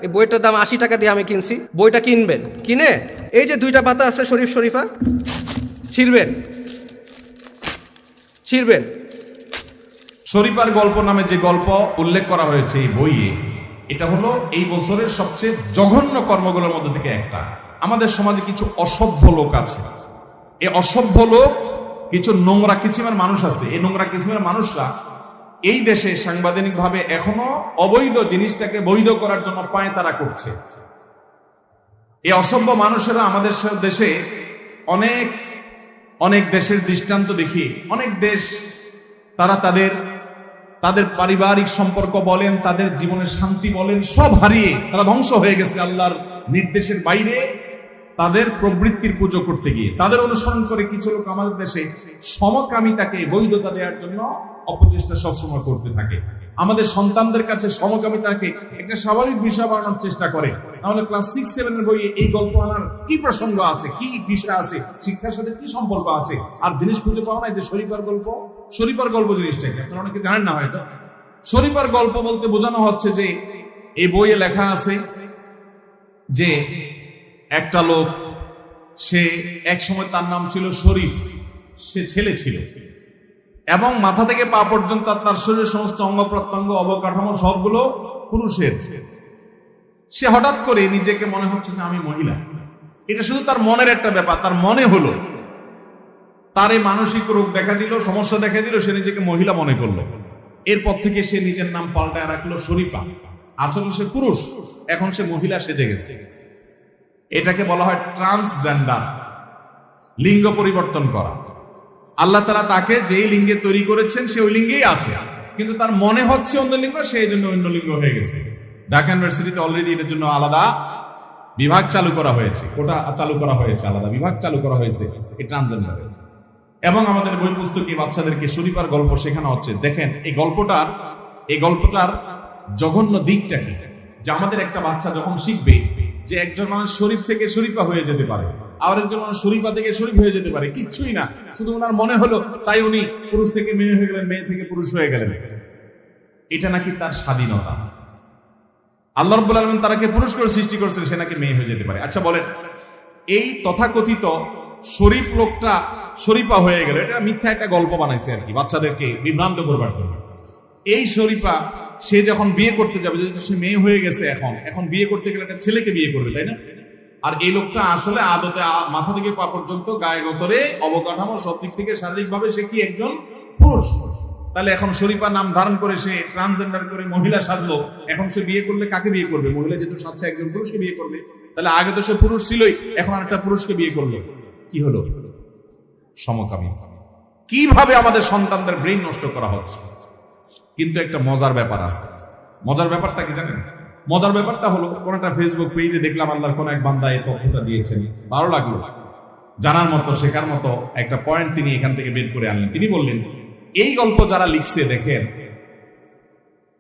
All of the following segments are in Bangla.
এই বইটার দাম 80 টাকা দিয়ে আমি কিনছি, বইটা কিনবেন, কিনে এই যে 2টা পাতা আছে শরীফ শরীফা, ছিঁড়বেন। শরীফার গল্প নামে যে গল্প উল্লেখ করা হয়েছে এই বইয়ে, এটা হলো এই বছরের সবচেয়ে জঘন্য কর্মগুলোর মধ্যে থেকে একটা। আমাদের সমাজে কিছু অসভ্য লোক আছে, এই অসভ্য লোক কিছু নোংরা কিসিমের মানুষ আছে। এই নোংরা কিসিমের মানুষরা এই দেশে সাংবিধানিকভাবে এখনো অবৈধ জিনিসটাকে বৈধ করার জন্য পায়তারা করছে। এই অসভ্য মানুষেরা আমাদের দেশে অনেক অনেক দেশের দৃষ্টান্ত দেখি, অনেক দেশ তারা তাদের পারিবারিক সম্পর্ক বলেন, তাদের জীবনের শান্তি বলেন, সব হারিয়ে তারা ধ্বংস হয়ে গেছে আল্লাহর নির্দেশের বাইরে তাদের প্রবৃত্তির পুজো করতে গিয়ে। তাদের অনুসরণ করে কিছু লোক আমাদের দেশে সমকামিতাকে বৈধতা দেওয়ার জন্য অপচেষ্টা সবসময় করতে থাকে। আমাদের সন্তানদের কাছে সমকামিতাকে একটা স্বাভাবিক বিষয় বানানোর চেষ্টা করে। তাহলে ক্লাস 6-7 এর বইয়ে এই গল্প আনার কি প্রসঙ্গ আছে, কি বিষয় আছে, শিক্ষার সাথে কি সম্পর্ক আছে? আর জিনিস খুঁজে পাওয়া নাই যে শরীফার গল্প জিনিসটা কি আপনারা অনেকে জানেন না হয়তো। শরীফার গল্প বলতে বোঝানো হচ্ছে যে এই বইয়ে লেখা আছে যে একটা লোক, সে এক সময় তার নাম ছিল শরীফ, সে ছেলে ছিল এবং মাথা থেকে পা পর্যন্ত তার শরীরের সমস্ত অঙ্গ প্রত্যঙ্গ অবকাঠামো সবগুলো পুরুষের। সে হঠাৎ করে নিজেকে মনে হচ্ছে যে আমি মহিলা। এটা শুধু তার মনের একটা ব্যাপার, তার মনে হলো, তার এই মানসিক রোগ দেখা দিল, সমস্যা দেখা দিল, সে নিজেকে মহিলা মনে করলো। এরপর থেকে সে নিজের নাম পাল্টায় রাখলো শরীফা। আসলে সে পুরুষ, এখন সে মহিলা সেজে গেছে। এটাকে বলা হয় ট্রান্সজেন্ডার, লিঙ্গ পরিবর্তন করা। আল্লাহ তাআলা তাকে যেই লিঙ্গে তৈরি করেছেন সে ওই লিঙ্গেই আছে, কিন্তু তার মনে হচ্ছে অন্য লিঙ্গ, সেই জন্য অন্য লিঙ্গ হয়ে গেছে। ঢাকা ইউনিভার্সিটিতে অলরেডি এটার জন্য আলাদা বিভাগ চালু করা হয়েছে, কোটা চালু করা হয়েছে, আলাদা বিভাগ চালু করা হয়েছে এই ট্রান্সজেন্ডার। এবং আমাদের বই পুস্তকে বাচ্চাদেরকে শরীফার গল্প শেখানো হচ্ছে। দেখেন এই গল্পটার জঘন্য দিকটা কি, যে আমাদের একটা বাচ্চা যখন শিখবে যে একজন মানুষ শরীফ থেকে শরীফা হয়ে যেতে পারে, আর একজন মানুষ শরীফা থেকে শরীফ হয়ে যেতে পারে, কিচ্ছুই না, শুধু ওনার মনে হলো তাই উনি পুরুষ থেকে মেয়ে হয়ে গেলেন, মেয়ে থেকে পুরুষ হয়ে গেলেন। এটা নাকি তার স্বাধীনতা। আল্লাহ রাব্বুল আলামিন তারাকে পুরুষ করে সৃষ্টি করেছেন, সে নাকি মেয়ে হয়ে যেতে পারে। আচ্ছা বলেন, এই তথাকথিত শরীফ লোকটা শরীফা হয়ে গেল, এটা মিথ্যা একটা গল্প বানাইছে আর কি, বাচ্চাদেরকে বিভ্রান্ত করবার জন্য। এই শরীফা সে যখন বিয়ে করতে যাবে, যেহেতু সে মেয়ে হয়ে গেছে, এখন বিয়ে করতে গেলে একটা ছেলেকে বিয়ে করবে, তাই না? আর এই লোকটা আসলে আদতে মাথা থেকে পা পর্যন্ত গায়ে গতরে অবকাঠামো সব দিক থেকে শারীরিকভাবে সে কি একজন পুরুষ। তাহলে এখন শরীফা নাম ধারণ করে সে ট্রান্সজেন্ডার করে মহিলা সাজলো, এখন সে বিয়ে করলে কাকে বিয়ে করবে? মহিলা যেহেতু সাজছে একজন পুরুষকে বিয়ে করবে, তাহলে আগে তো সে পুরুষ ছিলই, এখন আরেকটা পুরুষকে বিয়ে করলো, কি হলো? সমকামী। কিভাবে আমাদের সন্তানদের ব্রেইন নষ্ট করা হচ্ছে। কিন্তু একটা মজার ব্যাপার আছে। মজার ব্যাপারটা কি জানেন? মজার ব্যাপারটা হলো, কোন একটা ফেসবুক পেজে দেখলাম আল্লাহর কোন এক বান্দা এই তথ্যটা দিয়েছেন, ভালো লাগলো, জানার মতো শেখার মতো একটা পয়েন্ট তিনি এখান থেকে বের করে আনলেন। তিনি বললেন, এই গল্প যারা লিখছে, দেখেন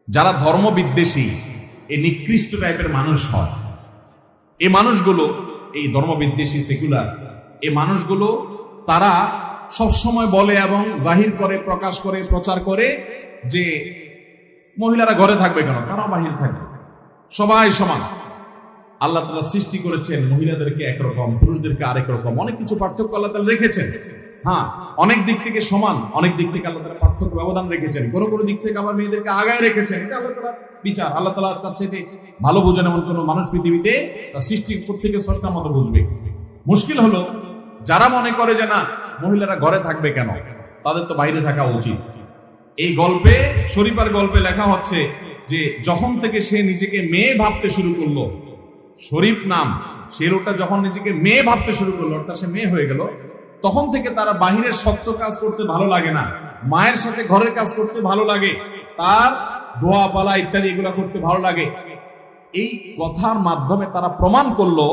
যারা ধর্ম বিদ্বেষী, এই নিকৃষ্ট টাইপের মানুষ হয়, এই মানুষগুলো, এই ধর্ম বিদ্বেষী সেকুলার এই মানুষগুলো, তারা সবসময় বলে এবং জাহির করে, প্রকাশ করে, প্রচার করে যে মহিলারা ঘরে থাকবে কেন, তারাও বাহির থাকবে, সবাই সমান। আল্লাহ তাআলা সৃষ্টি করেছেন মহিলাদেরকে একরকম, পুরুষদেরকে আরেক রকম, অনেক কিছু পার্থক্য আল্লাহ তাআলা রেখেছেন। হ্যাঁ, অনেক দিক থেকে সমান, অনেক দিক থেকে আল্লাহ তাআলা পার্থক্য ব্যবধান রেখেছেন, কোনো কোনো দিক থেকে আবার মেয়েদেরকে আগায় রেখেছেন। এটা আল্লাহ তাআলার বিচার। আল্লাহ তাআলা তার চাইতে ভালো বোঝেন এমন কোনো মানুষ পৃথিবীতে তার সৃষ্টি প্রত্যেকের স্রষ্টার মতো বুঝবে। মুশকিল হলো যারা মনে করে যে না মহিলারা ঘরে থাকবে কেন, তাদের তো বাইরে থাকা উচিত। এই গল্পে, শরীফার গল্পে লেখা হচ্ছে যে যখন থেকে সে নিজেকে মেয়ে ভাবতে শুরু করলো, শরীফ নাম, সে লোকটা যখন নিজেকে মেয়ে ভাবতে শুরু করলো, অর্থাৎ সে মেয়ে হয়ে গেল, তখন থেকে তারা বাহিরের শক্ত কাজ করতে ভালো লাগে না, মায়ের সাথে ঘরের কাজ করতে ভালো লাগে, তার দোয়া পালা ইত্যাদি এগুলা করতে ভালো লাগে। এই কথার মাধ্যমে তারা প্রমাণ করলো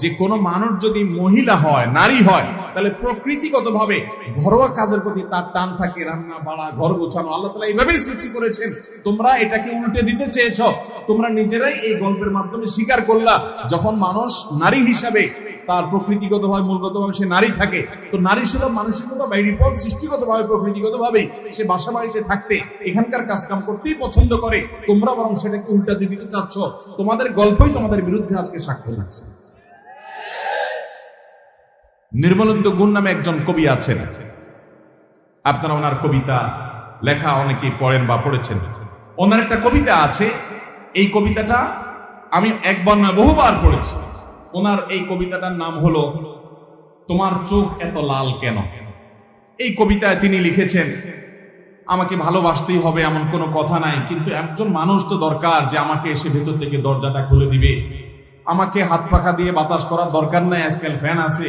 যে কোনো মানুষ যদি মহিলা হয়, নারী হয়, তাহলে প্রকৃতিগতভাবে ঘরোয়া কাজের প্রতি তার টান থাকে, রান্না বাড়া, ঘর গোছানো। আল্লাহ তাআলা এইভাবেই সৃষ্টি করেছেন, তোমরা এটাকে উল্টে দিতে চেয়েছ, তোমরা নিজেরাই এই গল্পের মাধ্যমে স্বীকার করলা। যখন মানুষ নারী হিসাবে তার প্রকৃতিগতভাবে মূলগতভাবে সে নারী থাকে, তো নারী সুলভ মানসিকতা বাই ডিফল্ট সৃষ্টিগতভাবে প্রকৃতিগতভাবে সে বাসা বাড়িতে থাকতে এখানকার কাজকাম করতেই পছন্দ করে। তোমরা বরং সেটাকে উল্টা দিয়ে দিতে চাচ্ছ। তোমাদের গল্পই তোমাদের বিরুদ্ধে আজকে সাক্ষ্য দিচ্ছে। নির্মলেন্দু গুণ নামে একজন কবি আছেন, আপনারা ওনার কবিতা লেখা অনেকেই পড়েন বা পড়েছেন। ওনার একটা কবিতা আছে, এই কবিতাটা আমি একবার না বহুবার পড়েছি। ওনার এই কবিতাটার নাম হলো তোমার চোখ এত লাল কেন। এই কবিতায় তিনি লিখেছেন, আমাকে ভালোবাসতেই হবে এমন কোনো কথা নাই, কিন্তু একজন মানুষ তো দরকার যে আমাকে এসে ভেতর থেকে দরজাটা খুলে দিবে। আমাকে হাত পাখা দিয়ে বাতাস করার দরকার নাই, আজকাল ফ্যান আছে,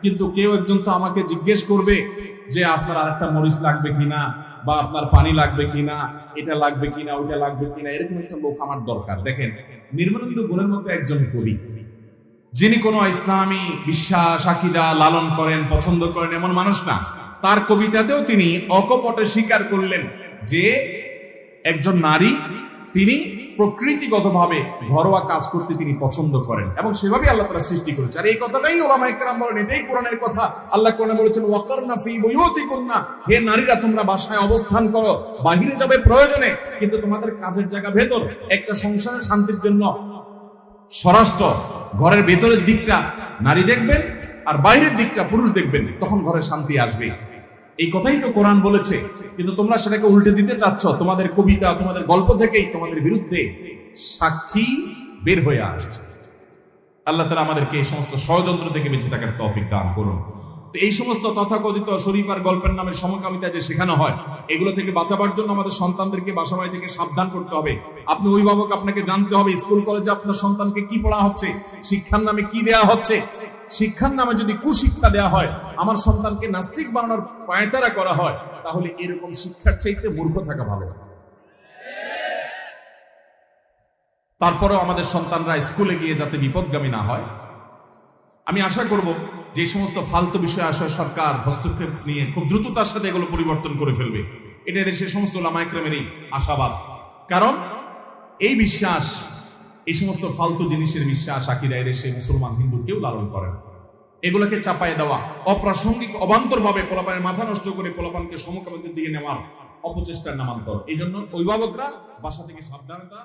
কিন্তু কেউ একজন তো আমাকে জিজ্ঞেস করবে যে আপনার আরেকটা মরিচ লাগবে কিনা, বা আপনার পানি লাগবে কিনা, এটা লাগবে কিনা, ওইটা লাগবে কিনা, এরকম একটা লোক আমার দরকার। দেখেন, নির্মলেন্দু গুণের মতো একজন কবি, যিনি কোনো ইসলামী বিশ্বাস আকীদা লালন করেন, পছন্দ করেন এমন মানুষ না। তার কবিতাতেও তিনি অকপটে স্বীকার করলেন যে একজন নারী তিনি প্রকৃতিগতভাবে ঘরোয়া কাজ করতে তিনি পছন্দ করেন, এবং সেভাবে আল্লাহ তাআলা সৃষ্টি করেছে। আর এই কথাটাই উলামায়ে কেরাম বলেন, এটাই কোরআনের কথা। আল্লাহ কোরআনে বলেছেন, ওয়াকারনা ফি বুয়ুতিকুন্না, হে নারীরা তোমরা বাসায় অবস্থান করো, বাহিরে যাবে প্রয়োজনে, কিন্তু তোমাদের কাজের জায়গা ভেতর। একটা সংসারের শান্তির জন্য স্বরাষ্ট্র ঘরের ভেতরের দিকটা নারী দেখবেন আর বাইরের দিকটা পুরুষ দেখবেন, তখন ঘরে শান্তি আসবে। এই কথাই তো কোরআন বলেছে, কিন্তু তোমরা সেটাকে উল্টে দিতে চাচ্ছ। তোমাদের কবিতা, তোমাদের গল্প থেকেই তোমাদের বিরুদ্ধে সাক্ষী বের হয়ে আসছে। আল্লাহ তাআলা আমাদেরকে এই সমস্ত ষড়যন্ত্র থেকে বেঁচে থাকার তৌফিক দান করুন। তো এই সমস্ত তথাকথিত শরীফ আর গল্পের নামে সমকামিতা যে শেখানো হয়, এগুলো থেকে বাঁচাবার জন্য আমাদের সন্তানদেরকে বাসাবাড়ি থেকে সাবধান করতে হবে। আপনি অভিভাবক, আপনাকে জানতে হবে স্কুল কলেজে আপনার সন্তানকে কি পড়া হচ্ছে, শিক্ষার নামে কি দেয়া হচ্ছে। শিক্ষার নামে যদি কুশিক্ষা দেয়া হয়, আমার সন্তানকে নাস্তিক বানানোর পায়তারা করা হয়, তাহলে এরকম শিক্ষার চাইতে মূর্খ থাকা ভালো। তারপরেও আমাদের সন্তানরা স্কুলে গিয়ে যাতে বিপদগামী না হয়, আমি আশা করব যে সমস্ত ফালতু বিষয় আসলে সরকার হস্তক্ষেপ নিয়ে খুব দ্রুততার সাথে এগুলো পরিবর্তন করে ফেলবে। এটা দেশের সমস্ত উলামায়ে কেরামেরই আশাবাদ। কারণ এই বিশ্বাস, এই সমস্ত ফালতু জিনিসের বিশ্বাস আকীদা দেশে মুসলমান হিন্দু কেউ লালন করে না। এগুলোকে চাপায় দেওয়া, অপ্রাসঙ্গিক অবান্তরভাবে পোলাপানের মাথা নষ্ট করে পোলাপানকে সমকামিতার দিকে নেওয়ার অপচেষ্টার নামান্তর। এই জন্য অভিভাবকরা বাসা থেকে সাবধানতা